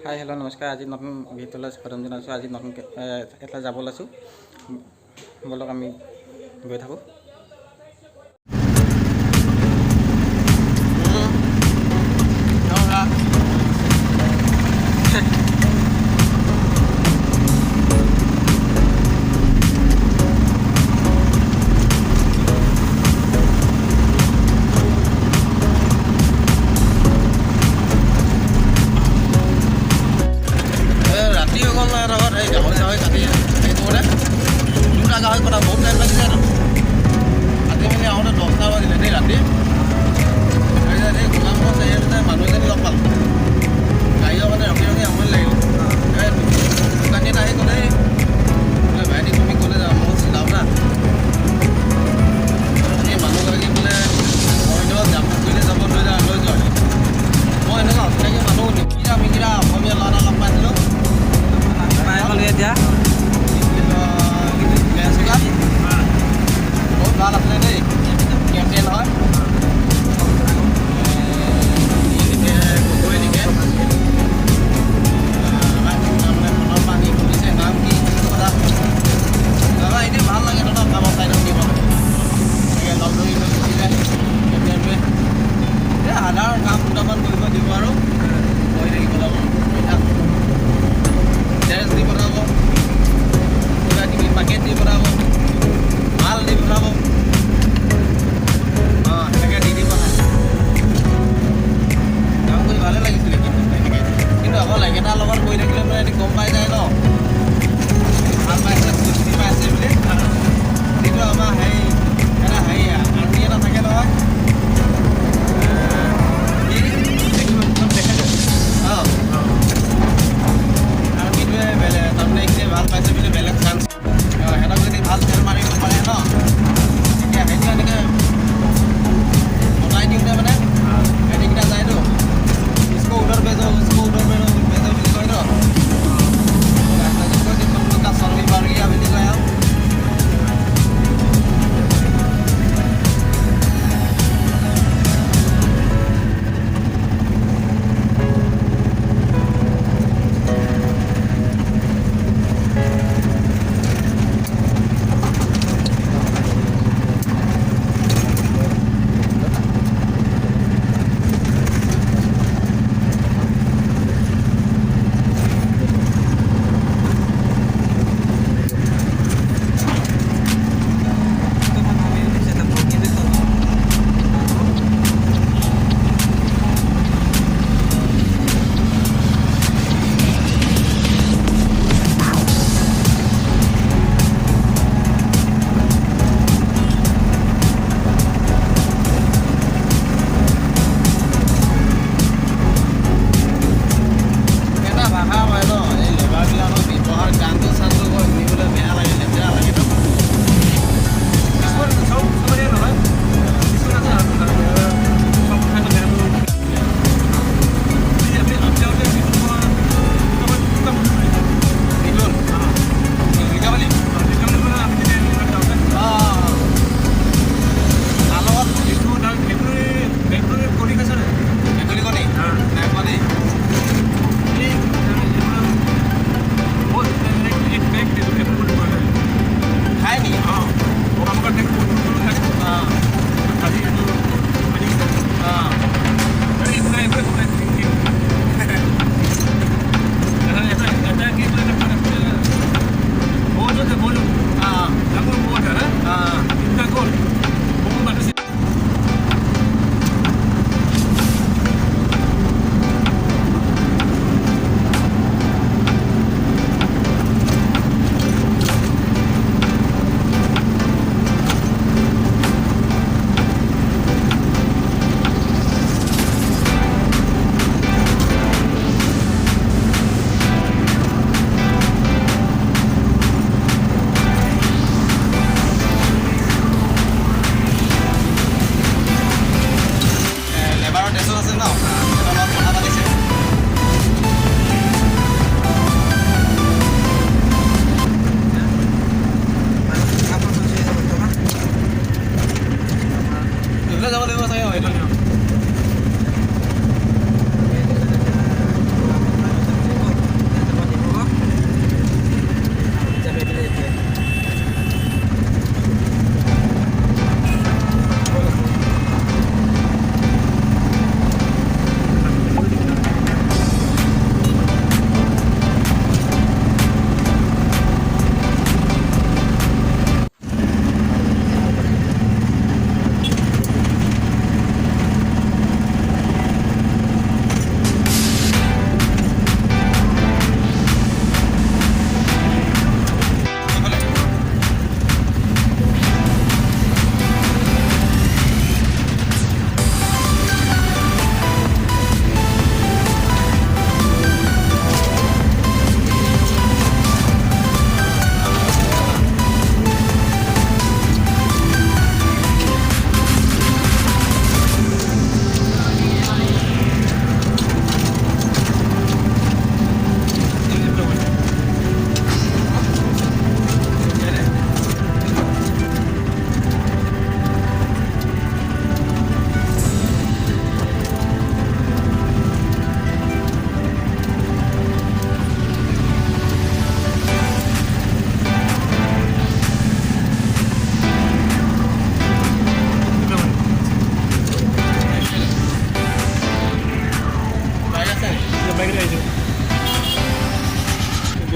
Hi hello' নমস্কাৰ। আজি নতুন ভিডিঅ'লৈ স্বাগতম জনাইছোঁ। আজি নতুনকৈ এটা যাব লৈছোঁ, ব'লক আমি গৈ থাকোঁ। গাহৰি কটা বহুত টাইম লাগিছে আৰু আজি মানে আহোঁতে 10টা বাজিলে দেই ৰাতি। এই গোলামগঞ্জ চাৰিআলিতে মানুহ এজনী লগ পালোঁ। গাড়ীও মানে ৰখি ৰখি আমনি লাগিল। দোকানী এটা আহি ক'লে, বোলে ভাইটি তুমি ক'লে যাওঁ, মই চিলাওঁ না। এই মানুহগৰাকী বোলে মৰিগাঁও জামুগুৰিলৈ যাব লৈ যোৱা। মই এনেকুৱা অচিনাকি মানুহ নিকিৰা মিকিৰা অসমীয়া ল'ৰা এটা লগ পাইছিলোঁ। এতিয়া বহুত ভাল আছিলে দেই, কেম্পেইন হয় গগৈ লিখে। তাৰমানে মনৰ পানী খুলিছে, নাম কি কথা দাদা এনেই ভাল লাগে দাদা। কামৰ চাইডত দিব লাগে লগ ধৰি লৈ গুচি যায় কেম্পেইনটোৱে। এই সাধাৰণ কাম দুটামান কৰিব দিব আৰু কৰি থাকিব লাগিব। ড্ৰেছ দি পঠাব, কিবা কিবি পেকেট দি পঠাব, মাল দি পঠাব। সেনেকৈ দি পঠায়। কাম কৰি ভালে লাগিছিলে কিন্তু এনেকৈ। কিন্তু অকল একেটাৰ লগত কৰি থাকিলে মানে এনে গম পাই যায় ন, ভাল পাইছে কুস্তি পাইছে বুলি। কিন্তু আমাৰ হেৰি আৰ্মি এটা থাকে নহয়, আৰ্মিটোৱে তাৰমানে এইখিনি ভাল পাইছে বুলি বেলেগ চান্স সিহঁতক যদি ভাল খেল মাৰিব পাৰে ন, তেতিয়া সেইটো এনেকৈ মতাই দিওঁতে মানে হেৰিকেইটা যায়তো, উস্কো উধৰ ভেজো বুলি কয় ন, চৰ্বি বাঢ় গিয়া বুলি কয় আৰু।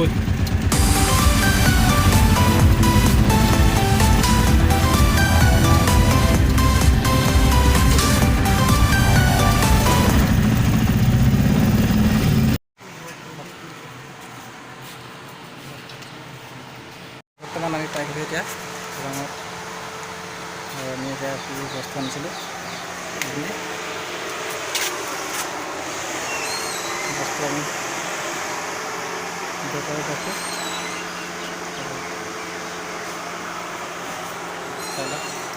গৈ বৰ্তমান আমি পাই গ'লোঁ এতিয়া ওৰাঙত। আমি এতিয়া বস্তু আনিছিলোঁ বস্তু আমি বেপাৰত আছোঁ। চাই লওক।